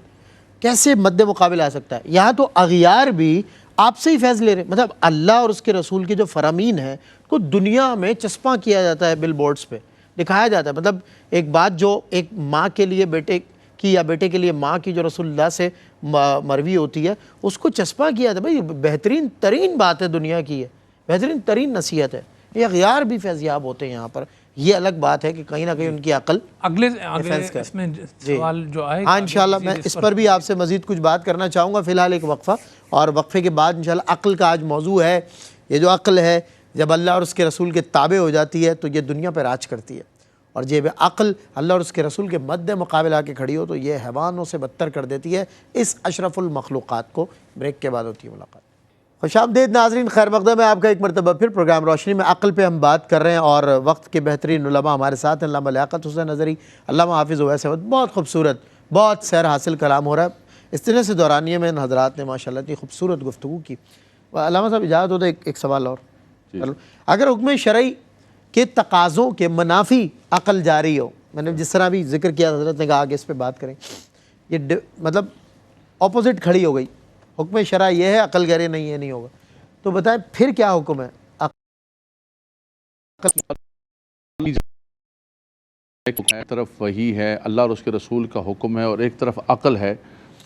S2: کیسے مد مقابل آ سکتا ہے؟ یہاں تو اغیار بھی آپ سے ہی فیض لے رہے ہیں، مطلب اللہ اور اس کے رسول کے جو فرامین ہیں کو دنیا میں چسپاں کیا جاتا ہے، بل بورڈز پہ دکھایا جاتا ہے۔ مطلب ایک بات جو ایک ماں کے لیے بیٹے کی یا بیٹے کے لیے ماں کی جو رسول اللہ سے مروی ہوتی ہے اس کو چسپاں کیا جاتا ہے، بھائی بہترین ترین بات ہے دنیا کی ہے، بہترین ترین نصیحت ہے، یہ اغیار بھی فیضیاب ہوتے ہیں یہاں پر۔ یہ الگ بات ہے کہ کہیں نہ کہیں ان کی عقل
S4: اگلے اس میں سوال جو آئے
S2: ہاں انشاءاللہ میں اس پر بھی آپ سے مزید کچھ بات کرنا چاہوں گا، فی الحال ایک وقفہ، اور وقفے کے بعد انشاءاللہ عقل کا آج موضوع ہے۔ یہ جو عقل ہے جب اللہ اور اس کے رسول کے تابع ہو جاتی ہے تو یہ دنیا پہ راج کرتی ہے، اور جب عقل اللہ اور اس کے رسول کے مد مقابل آ کے کھڑی ہو تو یہ حیوانوں سے بدتر کر دیتی ہے۔ اس اشرف المخلوقات کو بریک کے بعد ہوتی ہے ملاقات۔ خوش آمدید ناظرین، خیر مقدم ہے آپ کا ایک مرتبہ پھر پروگرام روشنی میں عقل پہ ہم بات کر رہے ہیں، اور وقت کے بہترین علماء ہمارے ساتھ ہیں، علامہ لیاقت حسین نظری، علامہ حافظ اویس احمد، بہت خوبصورت، بہت سیر حاصل کلام ہو رہا ہے۔ اس طرح سے دورانیے میں ان حضرات نے ماشاءاللہ اتنی خوبصورت گفتگو کی۔ علامہ صاحب اجازت ہو تو ایک سوال اور، اگر حکم شرعی کے تقاضوں کے منافی عقل جاری ہو میں نے جس طرح بھی ذکر کیا حضرت نے کہا کہ اس پہ بات کریں، یہ مطلب اپوزٹ کھڑی ہو گئی، حکم شرع یہ ہے، عقل کہہ رہے نہیں یہ نہیں ہوگا، تو بتائیں پھر کیا حکم ہے؟
S3: ایک طرف وحی ہے، اللہ اور اس کے رسول کا حکم ہے، اور ایک طرف عقل ہے،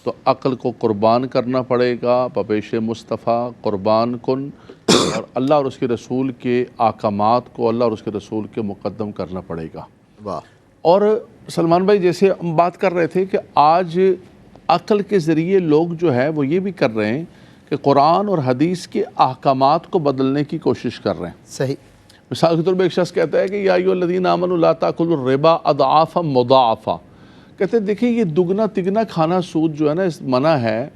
S3: تو عقل کو قربان کرنا پڑے گا بپیش مصطفیٰ قربان کن، اور اللہ اور اس کے رسول کے احکامات کو اللہ اور اس کے رسول کے مقدم کرنا پڑے گا۔
S2: واہ،
S3: اور سلمان بھائی جیسے ہم بات کر رہے تھے کہ آج عقل کے ذریعے لوگ جو ہے وہ یہ بھی کر رہے ہیں کہ قرآن اور حدیث کے احکامات کو بدلنے کی کوشش کر رہے ہیں۔
S2: صحیح،
S3: مثال کے طور پہ ایک شخص کہتا ہے کہ یا ایھا الذین آمنوا لا تاکلوا الربا اضعافا مضاعفا، کہتے ہیں دیکھیں یہ دگنا تگنا کھانا سود جو ہے نا اس منع ہے،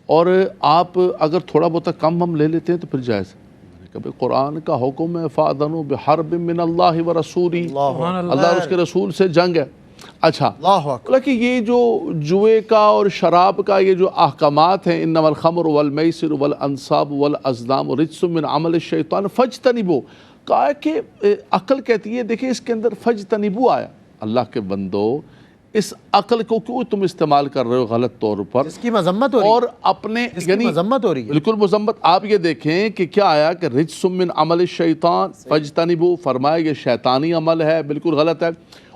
S3: اور آپ اگر تھوڑا بہت کم ہم لے لیتے ہیں تو پھر جائز ہے۔ میں نے کہا بھئی قرآن کا حکم ہے فَأَذَنُوا بِحَرْبٍ مِّنَ اللَّهِ وَرَسُولِهِ، اللہ اور اس کے رسول سے جنگ ہے۔ اچھا،
S2: اللہ اکبر،
S3: بولا کہ یہ جو جوئے کا اور شراب کا یہ جو احکامات ہیں انما الخمر والمیسر والانصاب والازلام رجس من عمل الشیطان فاجتنبوا، کہا ہے کہ عقل کہتی ہے دیکھیں اس کے اندر فاجتنبوا آیا، اللہ کے بندو اس عقل کو کیوں تم استعمال کر رہے ہو غلط طور پر،
S2: اس کی مذمت ہو رہی ہے،
S3: اور اپنے
S2: اس کی مذمت ہو رہی ہے۔
S3: بالکل مذمت۔ آپ یہ دیکھیں کہ کیا آیا کہ رجس من عمل الشیطان فاجتنبوا، فرمایا یہ شیطانی عمل ہے، بالکل غلط ہے۔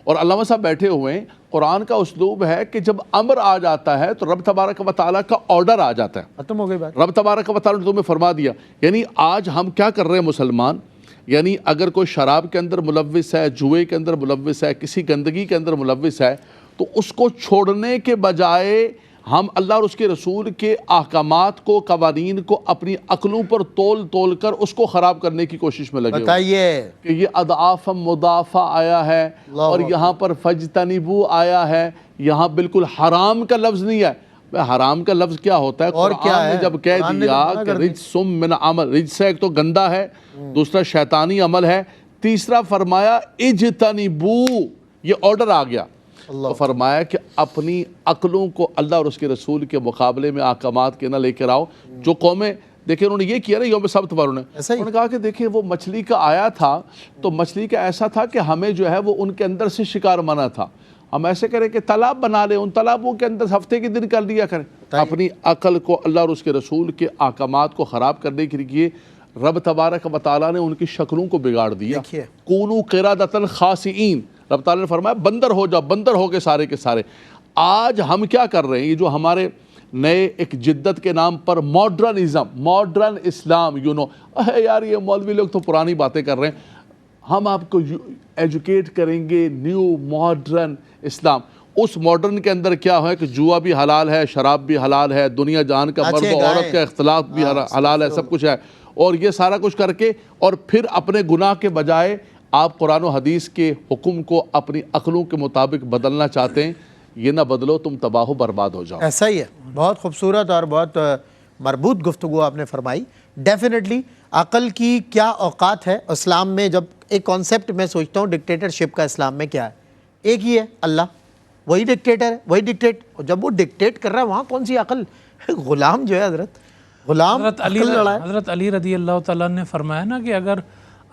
S3: اور علامہ صاحب بیٹھے ہوئے ہیں، قرآن کا اسلوب ہے کہ جب امر آ جاتا ہے تو رب تبارک و تعالیٰ کا آرڈر آ جاتا ہے،
S2: ختم ہو گئی بات۔
S3: رب تبارک و تعالیٰ نے تمہیں فرما دیا۔ یعنی آج ہم کیا کر رہے ہیں مسلمان، یعنی اگر کوئی شراب کے اندر ملوث ہے، جوئے کے اندر ملوث ہے، کسی گندگی کے اندر ملوث ہے، تو اس کو چھوڑنے کے بجائے ہم اللہ اور اس کے رسول کے احکامات کو، قوانین کو اپنی عقلوں پر تول تول کر اس کو خراب کرنے کی کوشش میں لگے ہوئے ہیں
S2: بتائیے،
S3: کہ یہ اضعاف مضاعفہ آیا ہے، اور یہاں پر فجتنبو آیا ہے، یہاں بالکل حرام کا لفظ نہیں ہے۔ حرام کا لفظ کیا ہوتا ہے؟
S2: اور کیا
S3: قرآن
S2: ہے؟
S3: نے جب کہہ
S2: قرآن نے
S3: دیا
S2: منع
S3: کہ
S2: کر دی۔
S3: رجس من عمل، رجس ایک تو گندا ہے، دوسرا شیطانی عمل ہے، تیسرا فرمایا اجتنبو، یہ آرڈر آ گیا۔ تو فرمایا کہ اپنی عقلوں کو اللہ اور اس کے رسول کے مقابلے میں احکامات کے نہ لے کر آؤ۔ جو قومیں دیکھیں انہوں نے یہ کیا نا یوم سبت پر، انہوں نے کہا کہ دیکھیں وہ مچھلی کا آیا تھا تو مچھلی کا ایسا تھا کہ ہمیں جو ہے وہ ان کے اندر سے شکار منع تھا، ہم ایسے کریں کہ تالاب بنا لیں، ان تالابوں کے اندر ہفتے کے دن کر لیا کریں۔ اپنی عقل کو اللہ اور اس کے رسول کے احکامات کو خراب کرنے کے لیے رب تبارک و تعالیٰ نے ان کی شکلوں کو بگاڑ دیا۔ کونوا قردۃ خاسئین، رب تعالیٰ نے فرمایا بندر ہو جاؤ، بندر ہو گئے سارے کے سارے۔ آج ہم کیا کر رہے ہیں، یہ جو ہمارے نئے ایک جدت کے نام پر ماڈرنزم، ماڈرن اسلام، یار یہ مولوی لوگ تو پرانی باتیں کر رہے ہیں، ہم آپ کو ایجوکیٹ کریں گے نیو ماڈرن اسلام۔ اس ماڈرن کے اندر کیا ہے کہ جوا بھی حلال ہے، شراب بھی حلال ہے، دنیا جہان کا مرد و عورت کا اختلاط بھی حلال ہے، سب کچھ ہے، اور یہ سارا کچھ کر کے اور پھر اپنے گناہ کے بجائے آپ قرآن و حدیث کے حکم کو اپنی عقلوں کے مطابق بدلنا چاہتے ہیں۔ یہ نہ بدلو تم تباہ و برباد ہو جاؤ۔
S2: ایسا ہی ہے، بہت خوبصورت اور بہت مربوط گفتگو آپ نے فرمائی۔ ڈیفینیٹلی عقل کی کیا اوقات ہے اسلام میں؟ جب ایک کانسیپٹ میں سوچتا ہوں ڈکٹیٹرشپ کا اسلام میں کیا ہے، ایک ہی ہے اللہ، وہی ڈکٹیٹر ہے، وہی ڈکٹیٹ، اور جب وہ ڈکٹیٹ کر رہا ہے وہاں کون سی عقل؟ غلام جو ہے حضرت، غلام
S4: حضرت علی رضی اللہ تعالیٰ نے فرمایا نا کہ اگر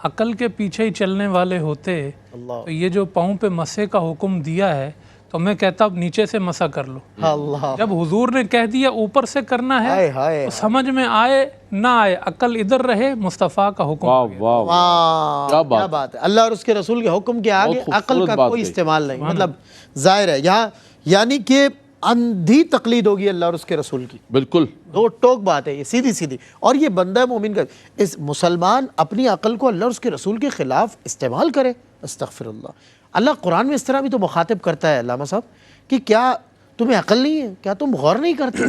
S4: عقل کے پیچھے ہی چلنے والے ہوتے تو یہ جو پاؤں پہ مسے کا حکم دیا ہے تو میں کہتا اب نیچے سے مسا کر لو۔
S2: اللہ،
S4: جب حضور نے کہہ دیا اوپر سے کرنا ہے تو سمجھ میں آئے نہ آئے، عقل ادھر رہے، مصطفیٰ کا حکم
S3: واہ واہ،
S2: کیا بات ہے، اللہ اور اس کے رسول کے حکم کے آگے عقل کا کوئی استعمال نہیں، مطلب ظاہر ہے یہاں یعنی کہ اندھی تقلید ہوگی اللہ اور اس کے رسول کی،
S3: بالکل
S2: دو ٹوک بات ہے یہ، سیدھی سیدھی۔ اور یہ بندہ مومن کا اس مسلمان اپنی عقل کو اللہ اور اس کے رسول کے خلاف استعمال کرے، استغفر اللہ۔ اللہ قرآن میں اس طرح بھی تو مخاطب کرتا ہے علامہ صاحب کہ کیا تمہیں عقل نہیں ہے، کیا تم غور نہیں کرتے؟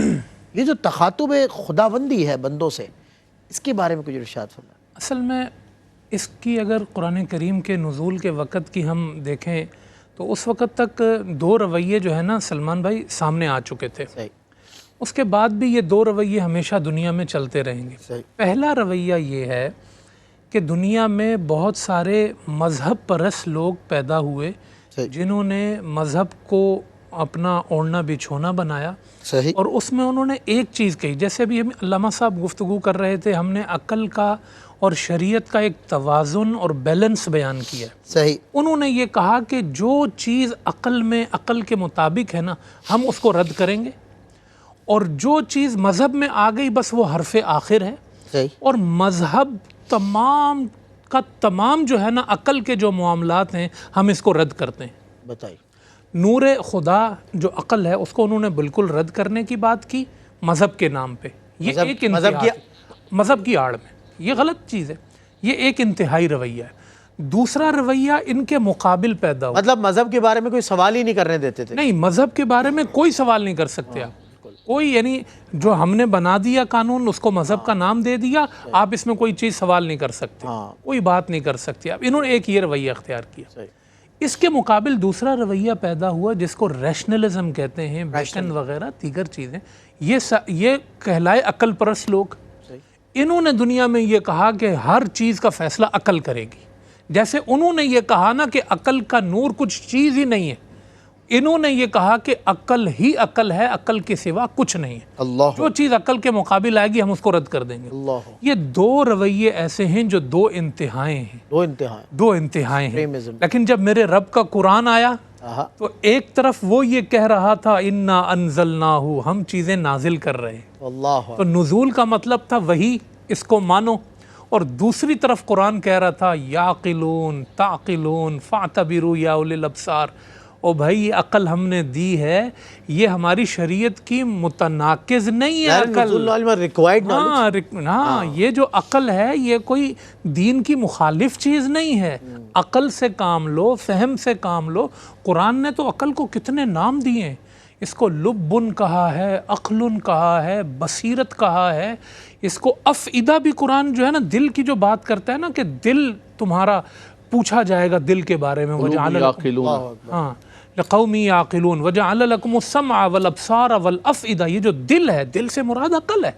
S2: یہ جو تخاطب خداوندی ہے بندوں سے، اس کے بارے میں کچھ ارشاد فرمائیں۔
S4: اصل میں اس کی اگر قرآن کریم کے نزول کے وقت کی ہم دیکھیں تو اس وقت تک دو رویے جو ہے نا سلمان بھائی سامنے آ چکے تھے، اس کے بعد بھی یہ دو رویے ہمیشہ دنیا میں چلتے رہیں گے۔ پہلا رویہ یہ ہے کہ دنیا میں بہت سارے مذہب پرست لوگ پیدا ہوئے جنہوں نے مذہب کو اپنا اوڑھنا بچھونا بنایا، اور اس میں انہوں نے ایک چیز کہی، جیسے ابھی ہم علامہ صاحب گفتگو کر رہے تھے، ہم نے عقل کا اور شریعت کا ایک توازن اور بیلنس بیان کیا ہے۔
S2: صحیح۔
S4: انہوں نے یہ کہا کہ جو چیز عقل میں عقل کے مطابق ہے نا ہم اس کو رد کریں گے، اور جو چیز مذہب میں آ گئی بس وہ حرف آخر ہے،
S2: صحیح۔
S4: اور مذہب تمام کا تمام جو ہے نا عقل کے جو معاملات ہیں ہم اس کو رد کرتے ہیں۔
S2: بتائیے۔
S4: نور خدا جو عقل ہے اس کو انہوں نے بالکل رد کرنے کی بات کی مذہب کے نام پہ، یہ ایک مذہب کی آڑ میں، یہ غلط چیز ہے، یہ ایک انتہائی رویہ ہے۔ دوسرا رویہ ان کے مقابل پیدا ہوا،
S2: مطلب مذہب کے بارے میں کوئی سوال ہی نہیں کرنے دیتے تھے۔
S4: نہیں مذہب کے بارے میں کوئی سوال نہیں کر سکتے آپ، کوئی یعنی جو ہم نے بنا دیا قانون اس کو مذہب کا نام دے دیا، آپ اس میں کوئی چیز سوال نہیں کر سکتے، کوئی بات نہیں کر سکتے آپ۔ انہوں نے ایک یہ رویہ اختیار کیا۔ اس کے مقابل دوسرا رویہ پیدا ہوا جس کو ریشنلزم کہتے ہیں، بیکن وغیرہ دیگر چیزیں، یہ کہلائے عقل پرست لوگ۔ انہوں نے دنیا میں یہ کہا کہ ہر چیز کا فیصلہ عقل کرے گی، جیسے انہوں نے یہ کہا نا کہ عقل کا نور کچھ چیز ہی نہیں ہے، انہوں نے یہ کہا کہ عقل ہی عقل ہے، عقل کے سوا کچھ نہیں ہے،
S2: اللہ
S4: جو چیز عقل کے مقابل آئے گی ہم اس کو رد کر دیں گے۔
S2: اللہ،
S4: یہ دو رویے ایسے ہیں جو دو انتہائیں ہیں، دو انتہائیں ہیں۔ لیکن جب میرے رب کا قرآن آیا تو ایک طرف وہ یہ کہہ رہا تھا انا انزلناہ، ہم چیزیں نازل کر رہے ہیں،
S2: اللہ،
S4: تو نزول کا مطلب تھا وہی، اس کو مانو، اور دوسری طرف قرآن کہہ رہا تھا یعقلون تعقلون فاعتبروا یا اولی الابصار، او بھائی یہ عقل ہم نے دی ہے، یہ ہماری شریعت کی متناقض نہیں ہے عقل، ہاں یہ جو عقل ہے یہ کوئی دین کی مخالف چیز نہیں ہے، عقل سے کام لو، فہم سے کام لو۔ قرآن نے تو عقل کو کتنے نام دیے ہیں، اس کو لبن کہا ہے، عقلن کہا ہے، بصیرت کہا ہے، اس کو افئدہ بھی قرآن جو ہے نا دل کی جو بات کرتا ہے نا کہ دل تمہارا پوچھا جائے گا دل کے بارے میں، ہاں لقوم یعقلون وجعل لکم السمع والابصار والافئدہ، یہ جو دل ہے، دل سے مراد عقل ہے،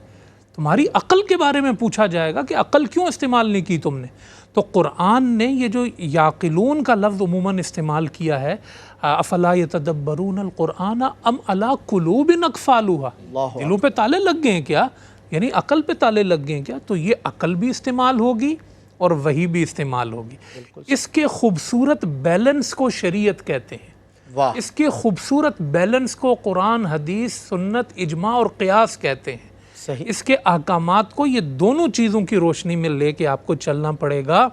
S4: تمہاری عقل کے بارے میں پوچھا جائے گا کہ عقل کیوں استعمال نہیں کی تم نے۔ تو قرآن نے یہ جو یعقلون کا لفظ عموماً استعمال کیا ہے، افلا یتدبرون القرآن ام علی قلوب اقفالها، دلوں پہ تالے لگ گئے ہیں کیا، یعنی عقل پہ تالے لگ گئے ہیں کیا، تو یہ عقل بھی استعمال ہوگی اور وہی بھی استعمال ہوگی۔ اس کے خوبصورت بیلنس کو شریعت کہتے ہیں، اس کے خوبصورت بیلنس کو قرآن، حدیث، سنت، اجماع اور قیاس کہتے ہیں۔ اس کے احکامات کو یہ دونوں چیزوں کی روشنی میں لے کے آپ کو چلنا پڑے گا۔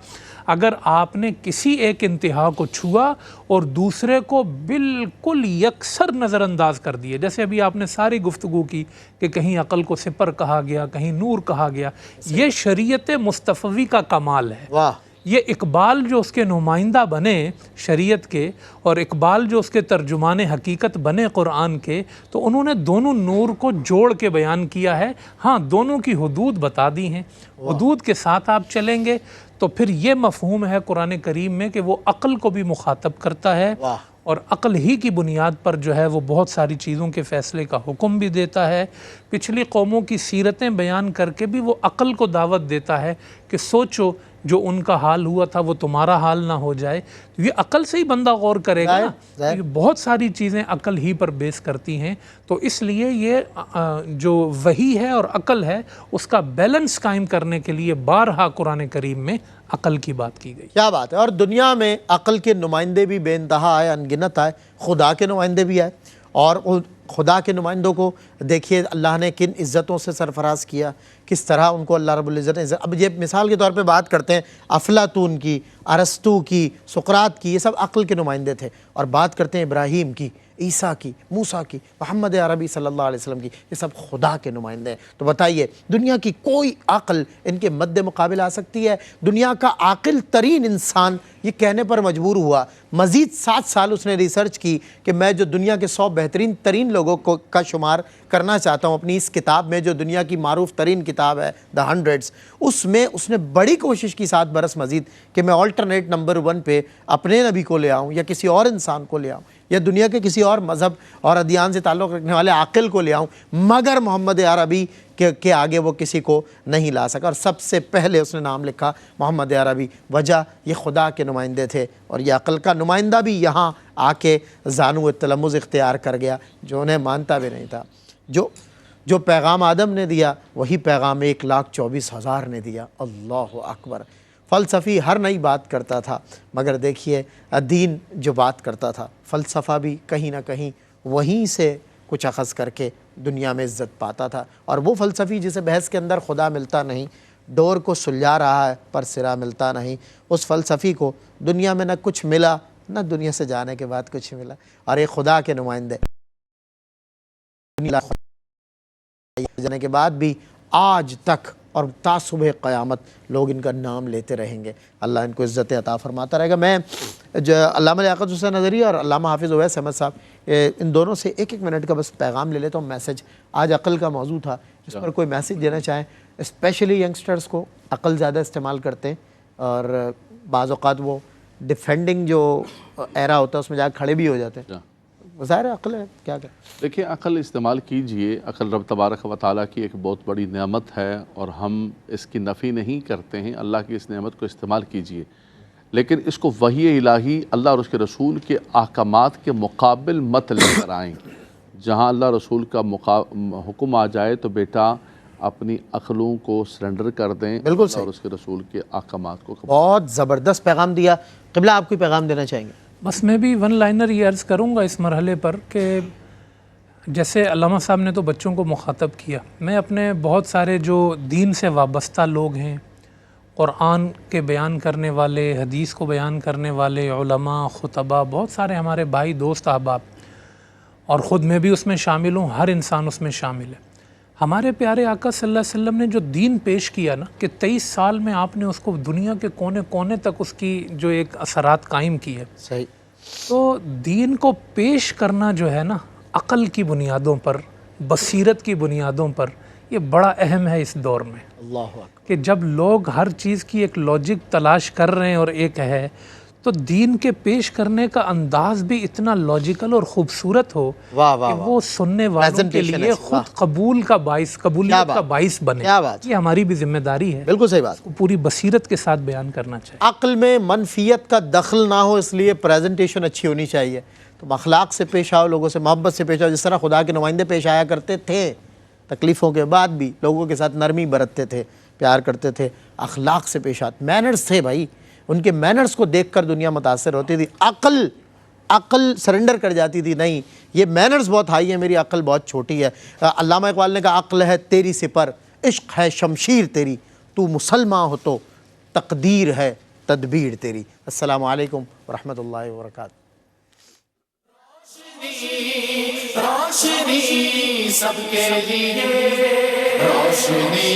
S4: اگر آپ نے کسی ایک انتہا کو چھوا اور دوسرے کو بالکل یکسر نظر انداز کر دیے، جیسے ابھی آپ نے ساری گفتگو کی کہ کہیں عقل کو سپر کہا گیا، کہیں نور کہا گیا، یہ شریعت مصطفی کا کمال ہے۔ یہ اقبال جو اس کے نمائندہ بنے شریعت کے، اور اقبال جو اس کے ترجمان حقیقت بنے قرآن کے، تو انہوں نے دونوں نور کو جوڑ کے بیان کیا ہے، ہاں دونوں کی حدود بتا دی ہیں، حدود کے ساتھ آپ چلیں گے تو پھر یہ مفہوم ہے قرآن کریم میں کہ وہ عقل کو بھی مخاطب کرتا ہے، اور عقل ہی کی بنیاد پر جو ہے وہ بہت ساری چیزوں کے فیصلے کا حکم بھی دیتا ہے۔ پچھلی قوموں کی سیرتیں بیان کر کے بھی وہ عقل کو دعوت دیتا ہے کہ سوچو جو ان کا حال ہوا تھا وہ تمہارا حال نہ ہو جائے، تو یہ عقل سے ہی بندہ غور کرے گا نا، یہ بہت ساری چیزیں عقل ہی پر بیس کرتی ہیں، تو اس لیے یہ جو وحی ہے اور عقل ہے اس کا بیلنس قائم کرنے کے لیے بارہا قرآن کریم میں عقل کی بات کی گئی۔
S2: کیا بات ہے، اور دنیا میں عقل کے نمائندے بھی بے انتہا آئے، انگنت آئے، خدا کے نمائندے بھی آئے، اور خدا کے نمائندوں کو دیکھیے اللہ نے کن عزتوں سے سرفراز کیا، کس طرح ان کو اللہ رب العزت نے اب یہ مثال کے طور پہ بات کرتے ہیں افلاطون کی، ارسطو کی، سقراط کی، یہ سب عقل کے نمائندے تھے، اور بات کرتے ہیں ابراہیم کی، عیسیٰ کی، موسیٰ کی، محمد عربی صلی اللہ علیہ وسلم کی، یہ سب خدا کے نمائندے ہیں۔ تو بتائیے دنیا کی کوئی عقل ان کے مد مقابل آ سکتی ہے؟ دنیا کا عاقل ترین انسان یہ کہنے پر مجبور ہوا، مزید 7 سال اس نے ریسرچ کی کہ میں جو دنیا کے 100 بہترین ترین لوگوں کا شمار کرنا چاہتا ہوں اپنی اس کتاب میں جو دنیا کی معروف ترین کتاب ہے دا 100، اس میں اس نے بڑی کوشش کی 7 برس مزید کہ میں آلٹرنیٹ نمبر 1 پہ اپنے نبی کو لے آؤں یا کسی اور انسان کو لے آؤں یا دنیا کے کسی اور مذہب اور ادیان سے تعلق رکھنے والے عاقل کو لے آؤں، مگر محمد عربی کے آگے وہ کسی کو نہیں لا سکا، اور سب سے پہلے اس نے نام لکھا محمد عربی۔ وجہ یہ خدا کے نمائندے تھے، اور یہ عقل کا نمائندہ بھی یہاں آ کے زانو تلمذ اختیار کر گیا جو انہیں مانتا بھی نہیں تھا۔ جو جو پیغام آدم نے دیا وہی پیغام 1,24,000 نے دیا۔ اللہ اکبر۔ فلسفی ہر نئی بات کرتا تھا، مگر دیکھیے دین جو بات کرتا تھا، فلسفہ بھی کہیں نہ کہیں وہیں سے کچھ اخذ کر کے دنیا میں عزت پاتا تھا۔ اور وہ فلسفی جسے بحث کے اندر خدا ملتا نہیں، ڈور کو سلجھا رہا ہے پر سرا ملتا نہیں، اس فلسفی کو دنیا میں نہ کچھ ملا نہ دنیا سے جانے کے بعد کچھ ملا۔ اور ایک خدا کے نمائندے جانے کے بعد بھی آج تک اور تا صبح قیامت لوگ ان کا نام لیتے رہیں گے۔ اللہ ان کو عزت عطا فرماتا رہے گا۔ میں علامہ لیاقت حسین نظری اور علامہ حافظ اویس احمد صاحب ان دونوں سے ایک منٹ کا بس پیغام لے لیتا ہوں، میسج۔ آج عقل کا موضوع تھا، اس پر کوئی میسج دینا چاہیں؟ اسپیشلی ینگسٹرز کو عقل زیادہ استعمال کرتے ہیں اور بعض اوقات وہ ڈیفینڈنگ جو ایرا ہوتا ہے اس میں جا کے کھڑے بھی ہو جاتے ہیں۔ ظاہر عقل ہے، کیا کریں؟
S3: دیکھیں، عقل استعمال کیجئے۔ عقل رب تبارک و تعالیٰ کی ایک بہت بڑی نعمت ہے اور ہم اس کی نفی نہیں کرتے ہیں۔ اللہ کی اس نعمت کو استعمال کیجئے، لیکن اس کو وحی الہی اللہ اور اس کے رسول کے احکامات کے مقابل مت لے کر آئیں۔ جہاں اللہ رسول کا حکم آ جائے تو بیٹا اپنی عقلوں کو سرنڈر کر دیں،
S2: بالکل صحیح،
S3: اور اس کے رسول کے احکامات کو
S2: بہت زبردست پیغام دیا۔ قبلہ آپ کوئی پیغام دینا چاہیں گے؟
S4: بس میں بھی ون لائنر یہ عرض کروں گا اس مرحلے پر کہ جیسے علامہ صاحب نے تو بچوں کو مخاطب کیا، میں اپنے بہت سارے جو دین سے وابستہ لوگ ہیں، قرآن کے بیان کرنے والے، حدیث کو بیان کرنے والے علماء، خطبہ، بہت سارے ہمارے بھائی دوست احباب، اور خود میں بھی اس میں شامل ہوں، ہر انسان اس میں شامل ہے۔ ہمارے پیارے آقا صلی اللہ علیہ وسلم نے جو دین پیش کیا نا، کہ 23 سال میں آپ نے اس کو دنیا کے کونے کونے تک اس کی جو ایک اثرات قائم کی ہے،
S2: صحیح۔
S4: تو دین کو پیش کرنا جو ہے نا عقل کی بنیادوں پر، بصیرت کی بنیادوں پر، یہ بڑا اہم ہے اس دور میں۔
S2: اللہ اکبر۔
S4: کہ جب لوگ ہر چیز کی ایک لاجک تلاش کر رہے ہیں اور ایک ہے، تو دین کے پیش کرنے کا انداز بھی اتنا لاجیکل اور خوبصورت ہو کہ وہ سننے والوں کے لیے خود قبول کا باعث، قبولیت کا باعث بنے۔ یہ ہماری بھی ذمہ داری ہے،
S2: بالکل صحیح بات،
S4: اس کو پوری بصیرت کے ساتھ بیان کرنا چاہیے۔
S2: عقل میں منفیت کا دخل نہ ہو، اس لیے پریزنٹیشن اچھی ہونی چاہیے۔ تو اخلاق سے پیش آؤ، لوگوں سے محبت سے پیش آؤ، جس طرح خدا کے نمائندے پیش آیا کرتے تھے، تکلیفوں کے بعد بھی لوگوں کے ساتھ نرمی برتتے تھے، پیار کرتے تھے، اخلاق سے پیش آتے، مینرز تھے بھائی، ان کے مینرز کو دیکھ کر دنیا متاثر ہوتی تھی۔ عقل سرنڈر کر جاتی تھی، نہیں یہ مینرز بہت ہائی ہے، میری عقل بہت چھوٹی ہے۔ علامہ اقبال نے کہا عقل ہے تیری سپر، عشق ہے شمشیر تیری، تو مسلمان ہو تو تقدیر ہے تدبیر تیری۔ السلام علیکم ورحمۃ اللہ وبرکاتہ۔
S1: روشنی سب کے لیے، روشنی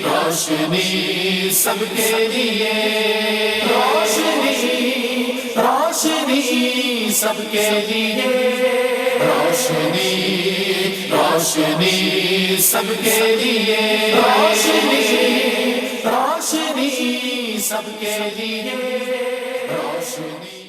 S1: روشنی سب کے لیے، روشنی روشنی سب کے لیے، روشنی روشنی سب کے لیے، روشنی روشنی سب کے لیے، روشنی